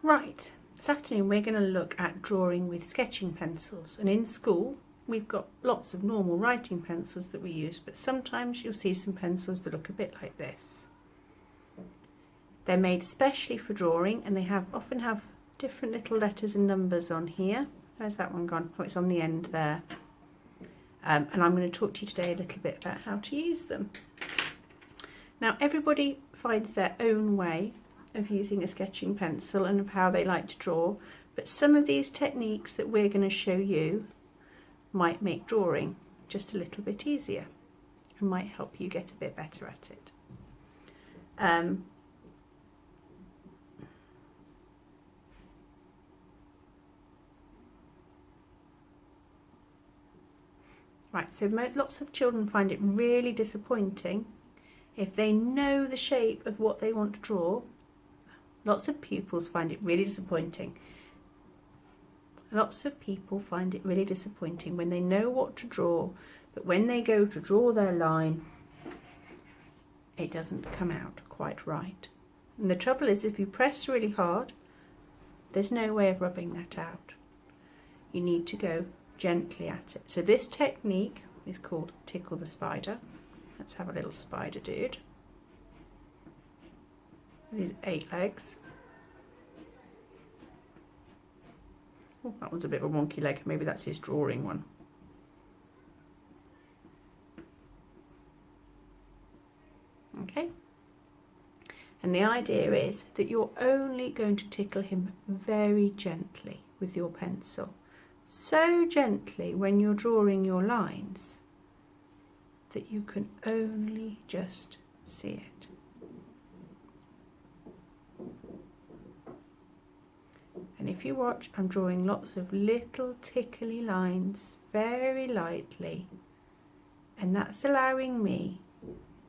Right, this afternoon we're going to look at drawing with sketching pencils, and in school we've got lots of normal writing pencils that we use, but sometimes you'll see some pencils that look a bit like this. They're made especially for drawing, and they often have different little letters and numbers on here. Where's that one gone? Oh, it's on the end there. And I'm going to talk to you today a little bit about how to use them. Now, everybody finds their own way of using a sketching pencil and of how they like to draw, but some of these techniques that we're going to show you might make drawing just a little bit easier and might help you get a bit better at it. Right, so lots of children find it really disappointing if they know the shape of what they want to draw. Lots of pupils find it really disappointing. Lots of people find it really disappointing when they know what to draw, but when they go to draw their line, it doesn't come out quite right. And the trouble is, if you press really hard, there's no way of rubbing that out. You need to go gently at it. So this technique is called tickle the spider. Let's have a little spider dude with his 8 legs. Oh, that one's a bit of a wonky leg. Maybe that's his drawing one. Okay. And the idea is that you're only going to tickle him very gently with your pencil. So gently when you're drawing your lines that you can only just see it. And if you watch, I'm drawing lots of little tickly lines very lightly, and that's allowing me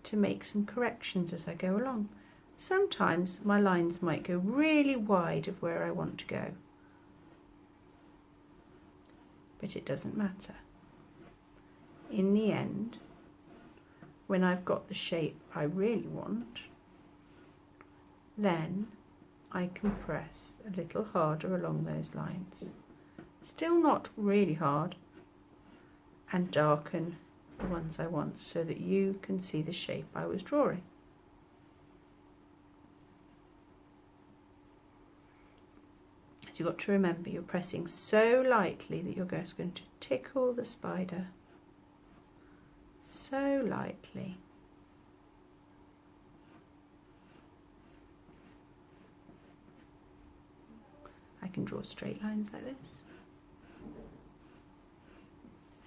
to make some corrections as I go along. Sometimes my lines might go really wide of where I want to go, but it doesn't matter. In the end, when I've got the shape I really want, then I can press a little harder along those lines. Still not really hard, and darken the ones I want so that you can see the shape I was drawing. So you've got to remember, you're pressing so lightly that you're just going to tickle the spider so lightly. I can draw straight lines like this.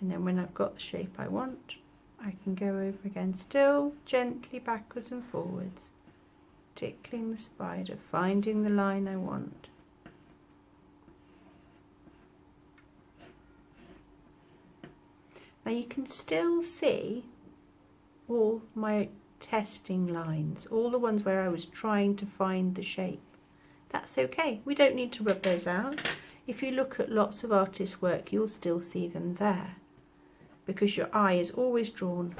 And then when I've got the shape I want, I can go over again, still gently backwards and forwards, tickling the spider, finding the line I want. Now you can still see all my testing lines, all the ones where I was trying to find the shape. That's okay, we don't need to rub those out. If you look at lots of artists' work, you'll still see them there, because your eye is always drawn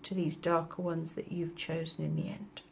to these darker ones that you've chosen in the end.